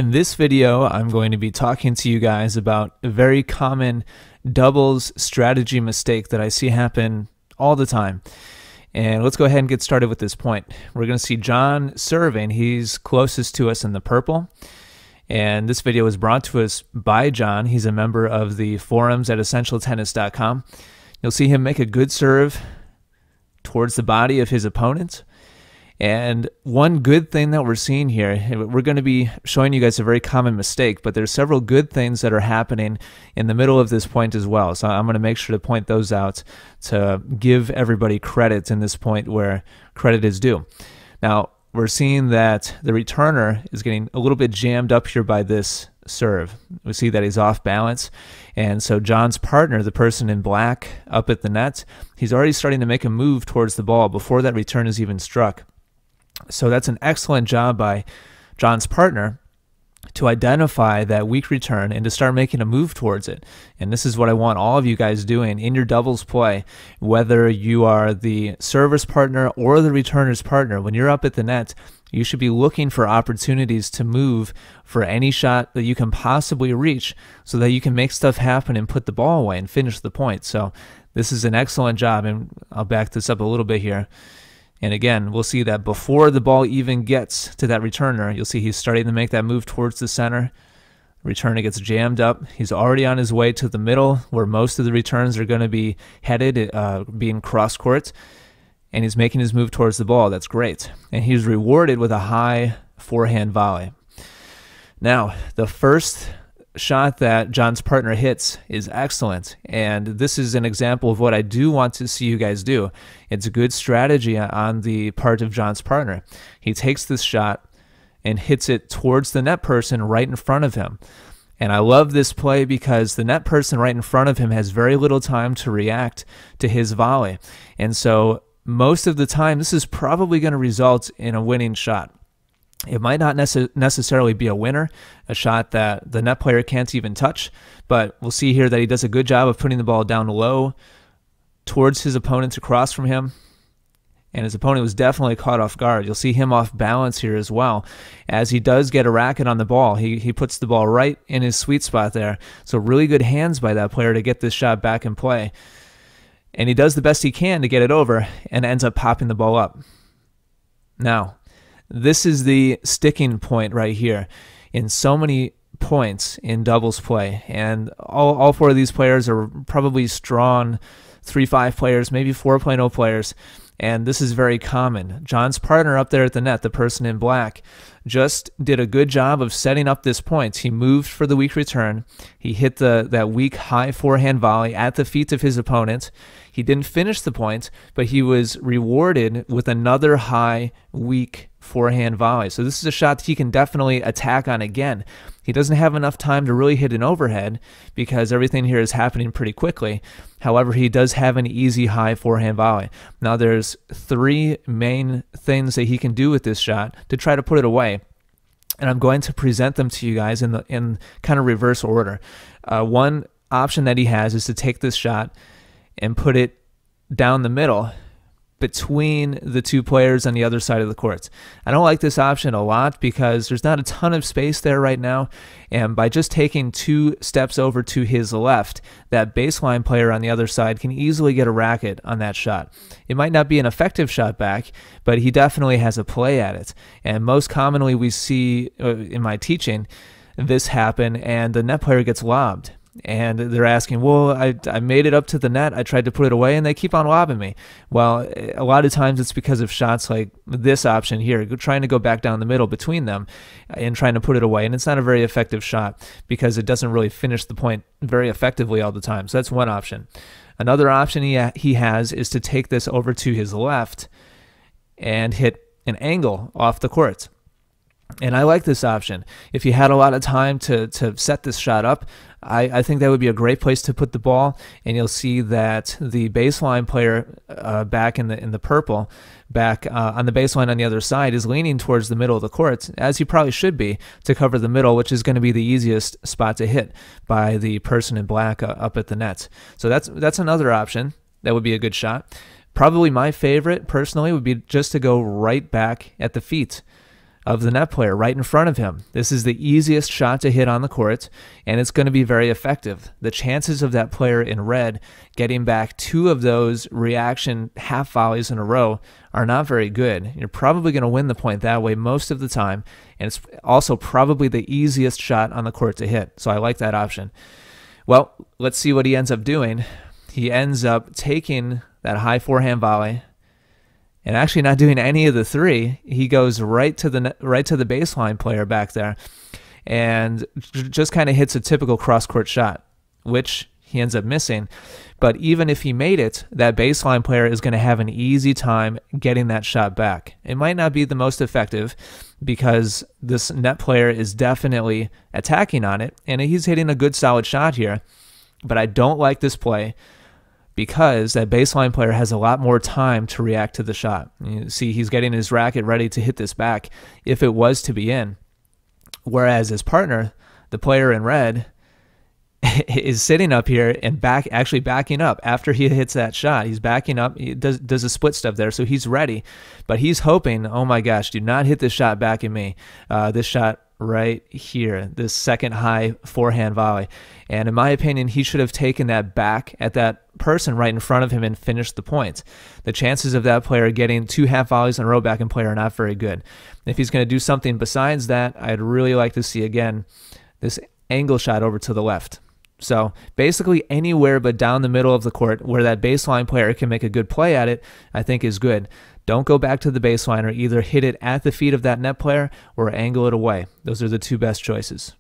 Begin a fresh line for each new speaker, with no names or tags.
In this video, I'm going to be talking to you guys about a very common doubles strategy mistake that I see happen all the time. And let's go ahead and get started with this point. We're going to see John serving. He's closest to us in the purple. And this video was brought to us by John. He's a member of the forums at essentialtennis.com. You'll see him make a good serve towards the body of his opponent. And one good thing that we're seeing here, we're going to be showing you guys a very common mistake, but there's several good things that are happening in the middle of this point as well. So I'm going to make sure to point those out to give everybody credit in this point where credit is due. Now, we're seeing that the returner is getting a little bit jammed up here by this serve. We see that he's off balance. And so John's partner, the person in black up at the net, he's already starting to make a move towards the ball before that return is even struck. So that's an excellent job by John's partner to identify that weak return and to start making a move towards it. And this is what I want all of you guys doing in your doubles play, whether you are the server's partner or the returner's partner. When you're up at the net, you should be looking for opportunities to move for any shot that you can possibly reach so that you can make stuff happen and put the ball away and finish the point. So this is an excellent job, and I'll back this up a little bit here. And again, we'll see that before the ball even gets to that returner, you'll see he's starting to make that move towards the center. Returner gets jammed up. He's already on his way to the middle where most of the returns are going to be headed, being cross court. And he's making his move towards the ball. That's great. And he's rewarded with a high forehand volley. Now, the first shot that John's partner hits is excellent, and this is an example of what I do want to see you guys do. It's a good strategy on the part of John's partner. He takes this shot and hits it towards the net person right in front of him. And I love this play because the net person right in front of him has very little time to react to his volley. And so most of the time, this is probably going to result in a winning shot. It might not necessarily be a winner, a shot that the net player can't even touch, but we'll see here that he does a good job of putting the ball down low towards his opponent across from him, and his opponent was definitely caught off guard. You'll see him off balance here as well. As he does get a racket on the ball, he puts the ball right in his sweet spot there. So really good hands by that player to get this shot back in play. And he does the best he can to get it over and ends up popping the ball up. Now, this is the sticking point right here in so many points in doubles play. And all four of these players are probably strong 3-5 players, maybe 4.0 players. And this is very common. John's partner up there at the net, the person in black, just did a good job of setting up this point. He moved for the weak return. He hit that weak high forehand volley at the feet of his opponent. He didn't finish the point, but he was rewarded with another high, weak forehand volley. So this is a shot that he can definitely attack on again. He doesn't have enough time to really hit an overhead because everything here is happening pretty quickly. However, he does have an easy high forehand volley. Now there's three main things that he can do with this shot to try to put it away. And I'm going to present them to you guys in kind of reverse order. One option that he has is to take this shot and put it down the middle between the two players on the other side of the court. I don't like this option a lot because there's not a ton of space there right now, and by just taking 2 steps over to his left, that baseline player on the other side can easily get a racket on that shot. It might not be an effective shot back, but he definitely has a play at it. And most commonly we see in my teaching this happen, and the net player gets lobbed. And they're asking, well, I made it up to the net, I tried to put it away, and they keep on lobbing me. Well, a lot of times it's because of shots like this option here, trying to go back down the middle between them and trying to put it away. And it's not a very effective shot because it doesn't really finish the point very effectively all the time. So that's one option. Another option he has is to take this over to his left and hit an angle off the court. And I like this option. If you had a lot of time to set this shot up, I think that would be a great place to put the ball. And you'll see that the baseline player back in the purple, back on the baseline on the other side, is leaning towards the middle of the court, as he probably should be, to cover the middle, which is going to be the easiest spot to hit by the person in black up at the net. So that's another option. That would be a good shot. Probably my favorite, personally, would be just to go right back at the feet of the net player right in front of him. This is the easiest shot to hit on the court, and it's going to be very effective. The chances of that player in red getting back 2 of those reaction half volleys in a row are not very good. You're probably going to win the point that way most of the time, and it's also probably the easiest shot on the court to hit. So I like that option. Well, let's see what he ends up doing. He ends up taking that high forehand volley and actually not doing any of the 3. He goes right to the baseline player back there and just kind of hits a typical cross-court shot, which he ends up missing. But even if he made it, that baseline player is going to have an easy time getting that shot back. It might not be the most effective because this net player is definitely attacking on it, and he's hitting a good solid shot here. But I don't like this play because that baseline player has a lot more time to react to the shot. You see, he's getting his racket ready to hit this back if it was to be in. Whereas his partner, the player in red, is sitting up here and actually backing up after he hits that shot. He's backing up. He does a split step there, so he's ready. But he's hoping, oh my gosh, do not hit this shot back at me. This shot right here, this second high forehand volley. And in my opinion, he should have taken that back at that person right in front of him and finished the point. The chances of that player getting 2 half volleys in a row back in play are not very good. If he's going to do something besides that, I'd really like to see, again, this angle shot over to the left. So basically anywhere but down the middle of the court where that baseline player can make a good play at it, I think is good. Don't go back to the baseline, or either hit it at the feet of that net player or angle it away. Those are the 2 best choices.